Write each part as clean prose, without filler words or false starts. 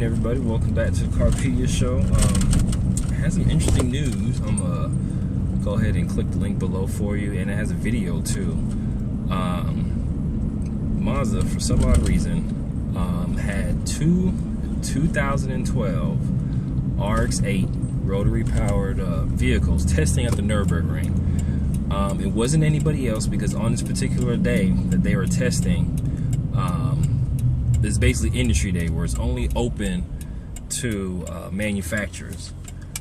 evening, everybody. Welcome back to the Carpediashow. It has some interesting news. I'm gonna go ahead and click the link below for you, and it has a video too. Mazda, for some odd reason, had two 2012 RX8 rotary powered vehicles testing at the Nurburgring. It wasn't anybody else, because on this particular day that they were testing, it's basically industry day where it's only open to manufacturers.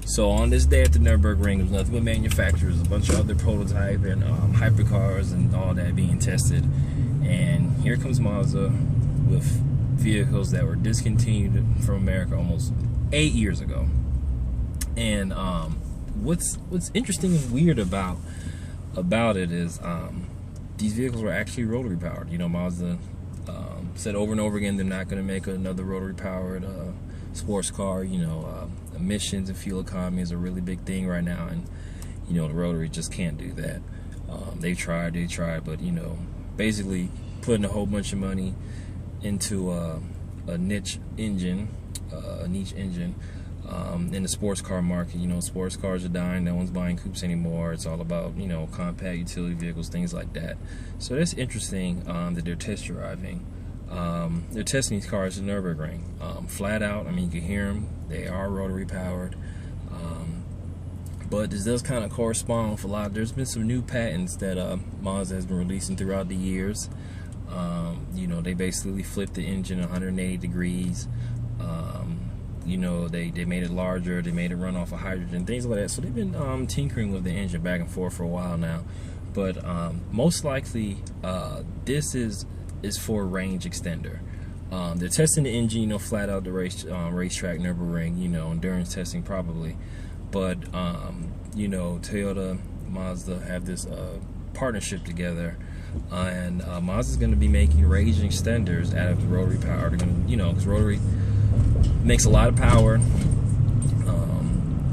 So on this day at the Nurburgring, there's nothing but manufacturers, a bunch of other prototype and hypercars and all that being tested. And here comes Mazda with vehicles that were discontinued from America almost 8 years ago. And what's interesting and weird about it is these vehicles were actually rotary powered. You know, Mazda said over and over again they're not going to make another rotary powered sports car. You know, emissions and fuel economy is a really big thing right now, and you know the Rotary just can't do that. They tried, but you know, basically putting a whole bunch of money into a niche engine in the sports car market. You know, sports cars are dying. No one's buying coupes anymore. It's all about, you know, compact utility vehicles, things like that. So that's interesting that they're test driving. They're testing these cars at Nurburgring. Flat out, I mean, you can hear them. They are rotary powered. But this does kind of correspond with a lot. There's been some new patents that Mazda has been releasing throughout the years. You know, they basically flipped the engine 180 degrees. You know, they made it larger, they made it run off of hydrogen, things like that. So they've been tinkering with the engine back and forth for a while now. But most likely, this is for Rangeextender. They're testing the engine, you know, flat out the racetrack, Nurburgring, you know, endurance testing probably. But, you know, Toyota, Mazda have this partnership together. And Mazda's going to be making Rangeextenders out of the rotary power. They're going to, you know, because rotary makes a lot of power,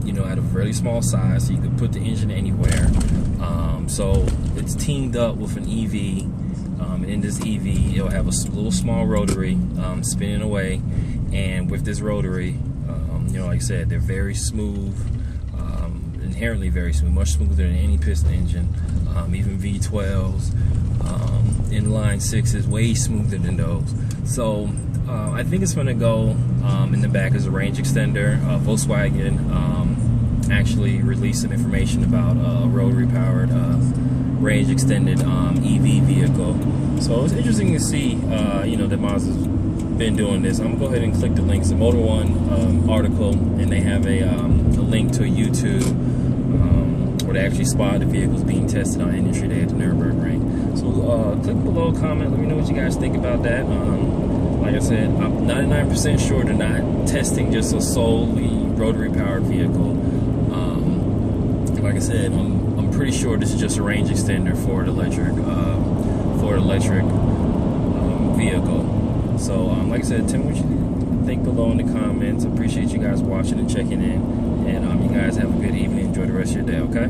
you know, at a really small size, so you can put the engine anywhere. So it's teamed up with an EV, and in this EV, it'll have a little small rotary spinning away. And with this rotary, you know, like I said, they're very smooth, inherently very smooth, much smoother than any piston engine. Even V12s, inline 6s, way smoother than those. So I think it's going to go in the back as a Rangeextender. Volkswagen actually released some information about a rotary powered range extended EV vehicle. So it's interesting to see, you know, that Mazda's been doing this. I'm going to go ahead and click the links. The Motor One article, and they have a link to a YouTube where they actually spot the vehicles being tested on Industry Day at the Nurburgring. So click below, comment, let me know what you guys think about that. Like I said, I'm 99% sure they're not testing just a solely rotary powered vehicle. Like I said, I'm pretty sure this is just a range extender for an electric vehicle. So like I said, tell me what you think below in the comments. I appreciate you guys watching and checking in, and you guys have a good evening. Enjoy the rest of your day, okay?